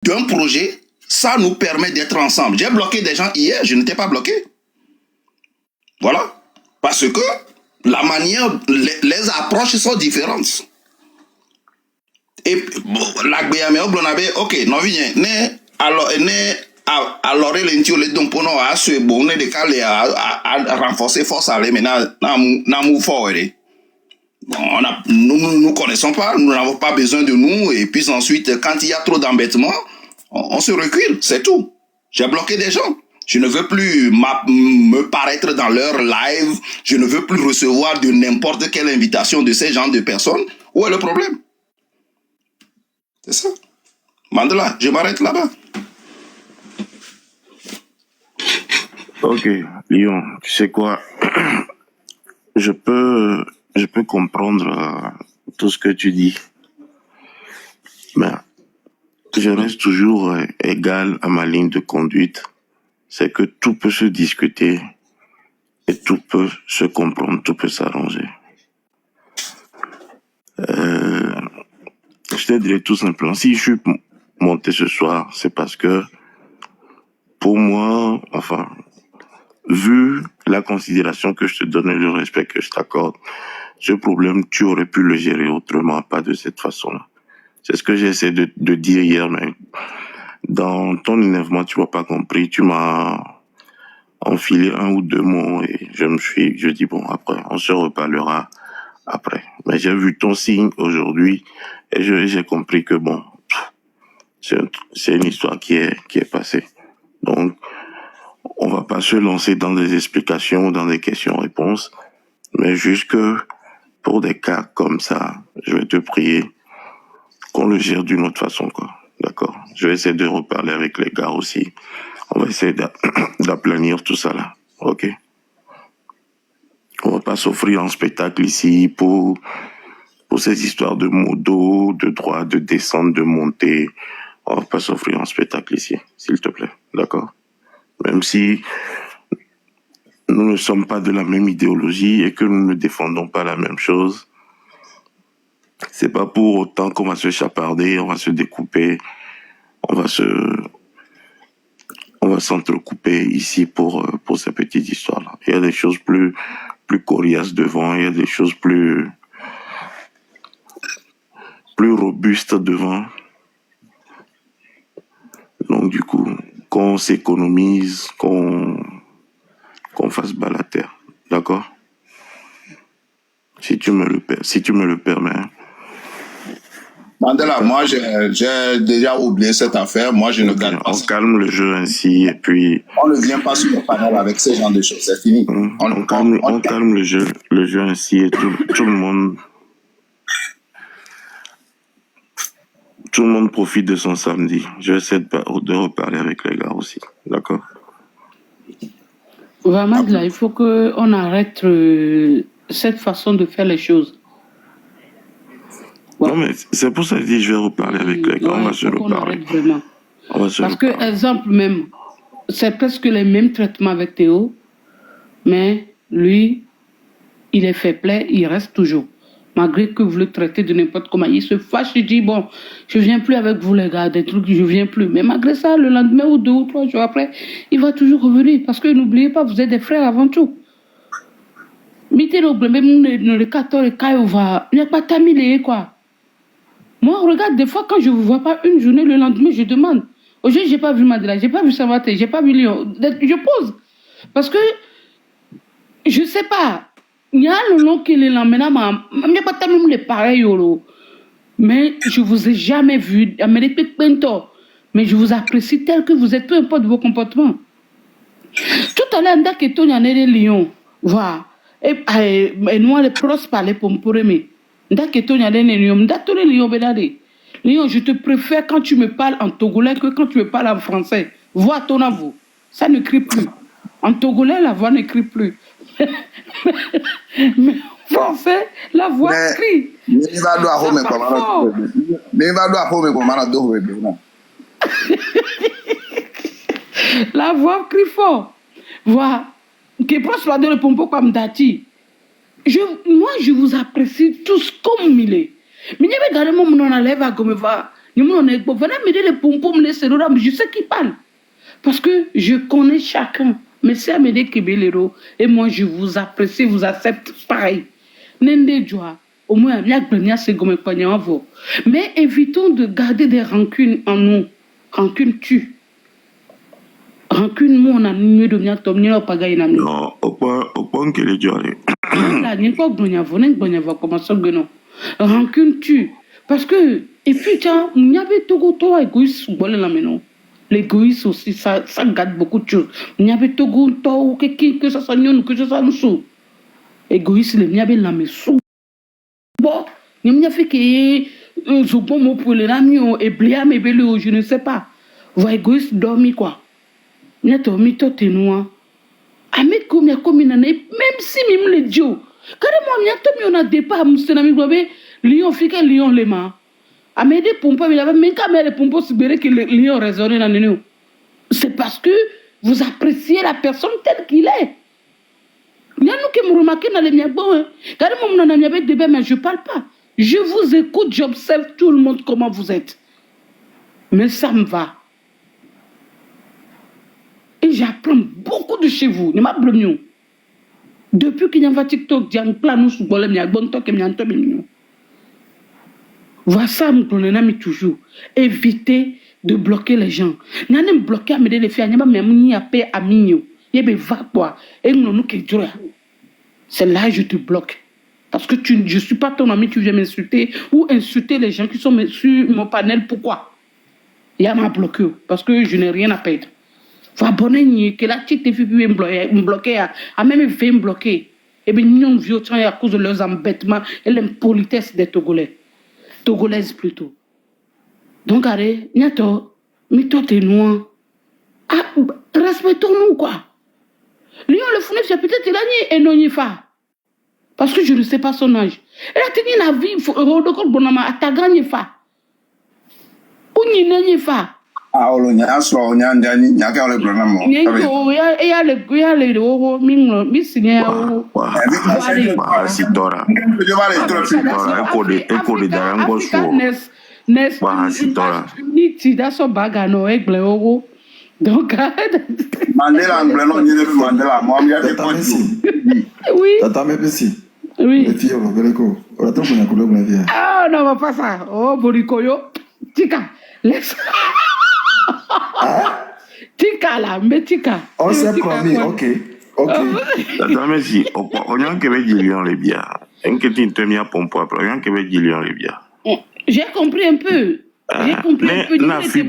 d'un projet, ça nous permet d'être ensemble. J'ai bloqué des gens hier, je n'étais pas bloqué. Voilà. Parce que la manière, les approches sont différentes. Et bon, la BME, ok, non, viens, alors, alors, les donc pour nous, à ce bon, on est décalé à renforcer force à aller maintenant, nous fort. Bon, nous connaissons pas, nous n'avons pas besoin de nous, et puis ensuite, quand il y a trop d'embêtements, on se recule, c'est tout. J'ai bloqué des gens. Je ne veux plus me paraître dans leur live, je ne veux plus recevoir de n'importe quelle invitation de ces gens de personnes. Où est le problème? C'est ça. Mandela, je m'arrête là-bas. Ok, Lyon, tu sais quoi? Je peux comprendre tout ce que tu dis, mais je reste toujours égal à ma ligne de conduite. C'est que tout peut se discuter et tout peut se comprendre, tout peut s'arranger. Je te dirais tout simplement, si je suis monté ce soir, c'est parce que pour moi, enfin, vu la considération que je te donne et le respect que je t'accorde, ce problème, tu aurais pu le gérer autrement, pas de cette façon-là. C'est ce que j'essaie de dire hier, mais dans ton énervement, tu m'as pas compris, tu m'as enfilé un ou deux mots et je dis bon, après, on se reparlera après. Mais j'ai vu ton signe aujourd'hui et j'ai compris que bon, c'est une histoire qui est passée. Donc, on va pas se lancer dans des explications, dans des questions-réponses, mais juste que pour des cas comme ça, je vais te prier qu'on le gère d'une autre façon, quoi. D'accord? Je vais essayer de reparler avec les gars aussi. On va essayer d'aplanir tout ça là. Ok? On va pas s'offrir un spectacle ici pour ces histoires de modo, de droite, de descente, de montée. On va pas s'offrir un spectacle ici, s'il te plaît. D'accord? Même si nous ne sommes pas de la même idéologie et que nous ne défendons pas la même chose, c'est pas pour autant qu'on va se chaparder, on va se découper, on va s'entrecouper ici pour ces petites histoires-là. Il y a des choses plus coriaces devant, il y a des choses plus robustes devant. Donc du coup, qu'on s'économise, qu'on fasse bas la terre. D'accord? Si tu me le permets. Mandela, moi, j'ai déjà oublié cette affaire. Moi, je ne gagne pas. On calme le jeu ainsi et puis... On ne vient pas sur le panel avec ce genre de choses. C'est fini. On calme le jeu ainsi et tout le monde... Tout le monde profite de son samedi. Je vais essayer de reparler avec les gars aussi. D'accord? Vraiment, là, il faut qu'on arrête cette façon de faire les choses. Ouais. Non, mais c'est pour ça que je dis je vais reparler avec les gars. On va se reparler. Parce que, exemple même, c'est presque les mêmes traitements avec Théo, mais lui, il est fait plaisir, il reste toujours. Malgré que vous le traitez de n'importe comment, il se fâche, il dit bon, je viens plus avec vous les gars, des trucs, je viens plus. Mais malgré ça, le lendemain ou 2 ou 3 jours après, il va toujours revenir. Parce que n'oubliez pas, vous êtes des frères avant tout. Mettez le problème, le 14 et quand va, il n'y a pas tamilé quoi. Moi, regarde, des fois, quand je ne vous vois pas une journée, le lendemain, je demande. Aujourd'hui, je n'ai pas vu Mandela, je n'ai pas vu Samaté, je n'ai pas vu Lyon. Je pose. Parce que, je ne sais pas. Il y a le long qui est là, maintenant, il n'y a pas tellement de pareil. Mais je ne vous ai jamais vu. Mais je vous apprécie tel que vous êtes, peu importe vos comportements. Tout à l'heure, il y a des lions. Voilà. Et nous, les pros parlent pour me aimer. Lion, je te préfère quand tu me parles en togolais que quand tu me parles en français. Voix ton avou. Ça ne crie plus. En togolais, la voix ne crie plus. Mais en français, la voix crie. La voix crie fort. Voilà. Que proche de le pompo comme Dati. Moi, je vous apprécie tous comme il est. Mais il y a des gars qui me lèvent à comme va. Venez m'aider les pompons, les céréales, je sais qui parle. Parce que je connais chacun. Mais c'est Amédée Kebelero. Et moi, je vous apprécie, vous accepte pareil. Nende Joa. Au moins, mais évitons de garder des rancunes en nous. Rancune tue. Rancune, moi, on a mieux de bien tomber au pagaille. Non, au point que les dieux. Rancune tue. Parce que, et puis, tiens, il y avait Togo, toi, égoïste, l'égoïsme aussi, ça gâte beaucoup de choses. Il y avait Togo, toi, que ça soit nous, que ça soit nous. Égoïste, il y avait la maison. Bon, il y a fait que je bon mot pour les amis et bléa mes belés, je ne sais pas. Vous égoïste dormi quoi. Il y a dormi tout et noir. Ahmed comme il y a comme une année, même si même les dieux. Carrément, il y a tout on a départ, monsieur Nami Gobe, lion fique lion les mains. Ahmed des pompes, il y avait même quand les pompes se que les lions résonnaient dans nous. C'est parce que vous appréciez la personne telle qu'il est. Il y a nous qui me remarquent dans les miens bon. Carrément, on a un débat, mais je ne parle pas. Je vous écoute, j'observe tout le monde comment vous êtes. Mais ça me va. Et j'apprends beaucoup de chez vous. Ne m'abonnez. Depuis qu'il y a un TikTok, il y a un plan, il y a un bon temps, il y a un temps. Voilà ça, me toujours. Évitez de bloquer les gens. Nous allons bloquer les filles, nous allons paix à mignon. Il y a va quoi. Et nous nous qui c'est là que je te bloque. Parce que je ne suis pas ton ami, tu viens m'insulter ou insulter les gens qui sont sur mon panel. Pourquoi? Il y a m'a bloqué parce que je n'ai rien à perdre. Faut abonner que la petite fille me bloquer, a même fait me bloquer. Et bien, nous violons à cause de leurs embêtements et l'impolitesse des Togolais. Togolaises plutôt. Donc, allez, Niato, mais toi, t'es noir. Ah, respectons-nous, quoi. Lui, on le fournit, c'est peut-être il a ni et non, il fa. Parce que je ne sais pas son âge. Elle a tenu la vie, il faut bonama, à ta gagne fa. Ou n'y n'est fa. Ah, on y a so, on y a un y a qu'à le bonhomme. Il y a les euros, miss, il y a euros. Sitora. École d'un gosse. Ni tida so baga no egle euros. Donc, Mandela, non, il est Mandela. Moi, il y a des points. oui. Tata Mepesi. Oui. Les filles, on va le coup. On attend qu'on a coulé la vie. Ah, non, on va pas ça. Oh, Borikoyo. Tika, laisse. Tika là, mais Tika. On s'est promis, ok. Ok. Tata Mepesi, on y a un Québec qui lion les biens. Un qui te mis à pompe après, on y a un Québec qui lion les biens. J'ai compris un peu. J'ai compris un peu. Donc, c'est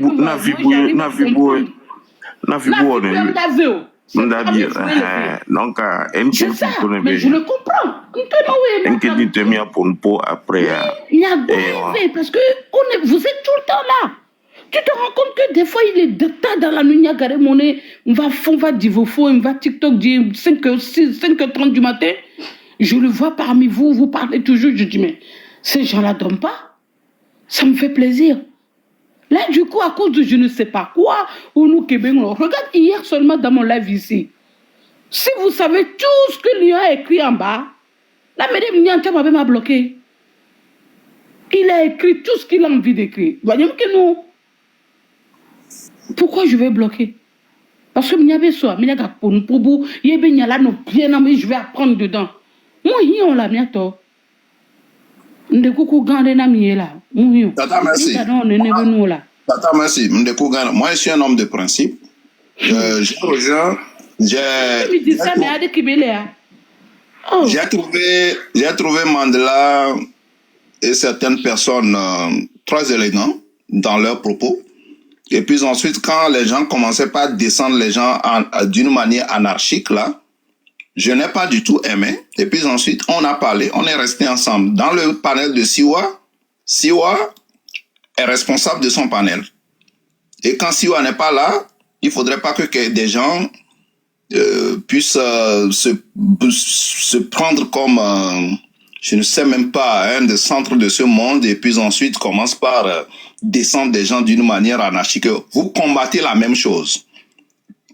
ça, mais je le comprends. Un te mis à pompe après. Il y a bon parce que vous êtes tout le temps là. Tu te rends compte que des fois, il est de tas dans la nuit, on va dire vos faux, on va TikTok dire 5h30 du matin. Je le vois parmi vous, vous parlez toujours. Je dis, mais ces gens-là ne dorment pas. Ça me fait plaisir. Là, du coup, à cause de je ne sais pas quoi, ou nous, Québec, regarde hier seulement dans mon live ici. Si vous savez tout ce que Lyon a écrit en bas, la madame Nianta m'a bloqué. Il a écrit tout ce qu'il a envie d'écrire. Voyons que nous. Pourquoi je vais bloquer? Parce que je vais apprendre dedans. Moi, on l'a bientôt. Tata, merci. Tata, merci. Moi, je suis un homme de principe. J'ai trouvé Mandela et certaines personnes très élégants dans leurs propos. Et puis ensuite, quand les gens commençaient pas à descendre les gens d'une manière anarchique, là, je n'ai pas du tout aimé. Et puis ensuite, on a parlé, on est resté ensemble. Dans le panel de Siwa, Siwa est responsable de son panel. Et quand Siwa n'est pas là, il faudrait pas que des gens puissent se prendre comme, je ne sais même pas, un des centres de ce monde, et puis ensuite commence par descendre des gens d'une manière anarchique. Vous combattez la même chose.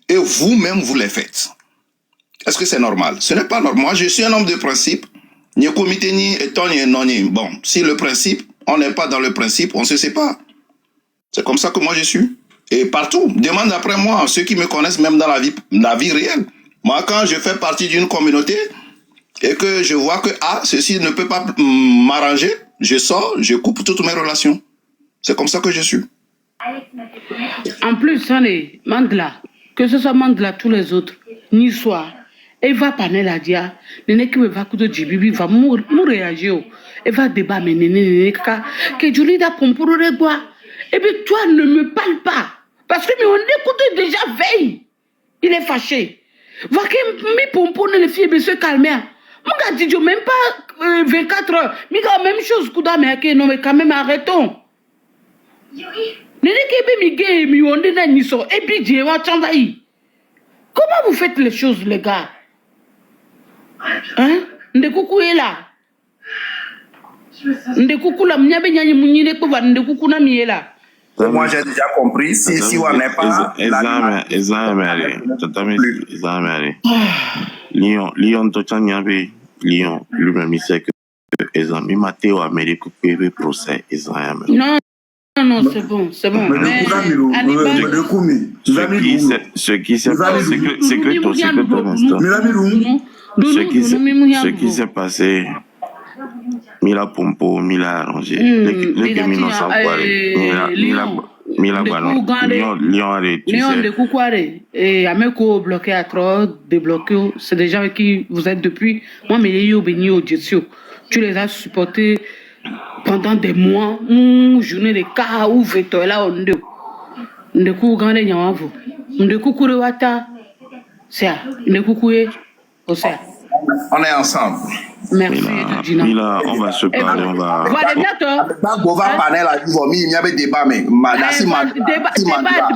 Et vous-même, vous les faites. Est-ce que c'est normal? Ce n'est pas normal. Moi, je suis un homme de principe. Bon, si le principe, on n'est pas dans le principe, on ne se sait pas. C'est comme ça que moi je suis. Et partout, demande après moi, ceux qui me connaissent même dans la vie réelle. Moi, quand je fais partie d'une communauté et que je vois que ceci ne peut pas m'arranger, je sors, je coupe toutes mes relations. C'est comme ça que je suis. En plus, Mandela, que ce soit Mandela, tous les autres, ni soir, elle va parler la dia, nene qui va couper du bibi, va réagir, elle va débattre, mais nene, que Julie da pomporo de bois. Et puis toi, ne me parle pas, parce que on écoute déjà veille. Il est fâché. Va que mi pomporo ne le fille se calmer. Mon gars dit même pas 24 heures, mais quand même chose couda mais non mais quand même arrêtons. Comment vous faites les choses, les gars? Hein? Ndekoukou est là. Ndekoukou la mnyabe nyanye mounine kouva ndekoukou na mi est là. Moi, j'ai déjà compris. Si on n'est pas. Lyon, Lyon, lui-même, il sait que exemple, il m'a été au Amérique pour procès. Non, non, c'est bon, c'est bon. Mais ce qui s'est passé, ce qui s'est passé, Mila Pompo, Mila arrangé. Léon de Koukouare et Ameko bloqué à trop, débloqué. C'est des gens avec qui vous êtes depuis. Moi, mais les béni au Jésus. Tu les as supportés pendant des mois. Journée de cas ou veto là on de Kougane Nyawavo. De Koukoure Wata. C'est de Koukoué. On est ensemble. Merci, Mila, on va se parler, on va... Gova panel a dit, il y avait débat, mais débat,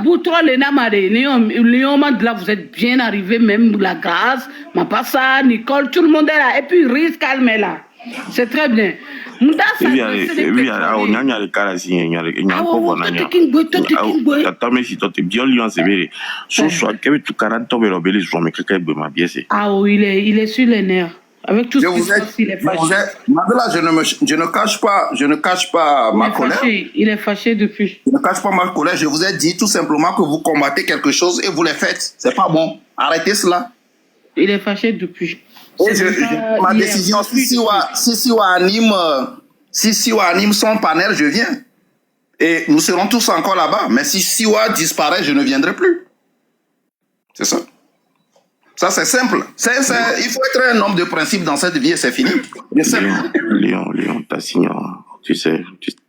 Boutro, les Namade, Léon Mandela, vous êtes bien arrivé, même la grâce, Mapassa, Nicole, tout le monde est là, et puis Riz calme est là. C'est très bien. Ah oui, il est sur les nerfs. Avec tout ce qui se passe, il est fâché. Mandela, je ne cache pas ma colère. Il est fâché depuis. Je ne cache pas ma colère. Je vous ai dit tout simplement que vous combattez quelque chose et vous le faites. C'est pas bon. Arrêtez cela. Il est fâché depuis. Ma décision, si Siwa anime son panel, je viens. Et nous serons tous encore là-bas. Mais si Siwa disparaît, je ne viendrai plus. C'est ça. Ça, c'est simple. Il faut être un homme de principe dans cette vie et c'est fini. Léon, t'as signé. Tu sais,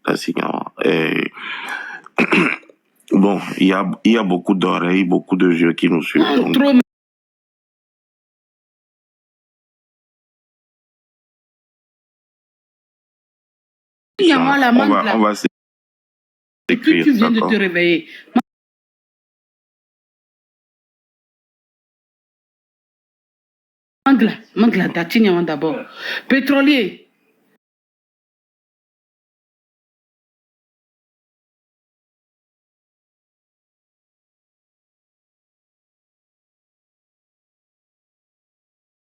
t'as signé. Et... Bon, il y a beaucoup d'oreilles, beaucoup de yeux qui nous suivent. Trop. On va s'écrire. Tu viens de te réveiller. Mangla, Datinia d'abord. Pétrolier,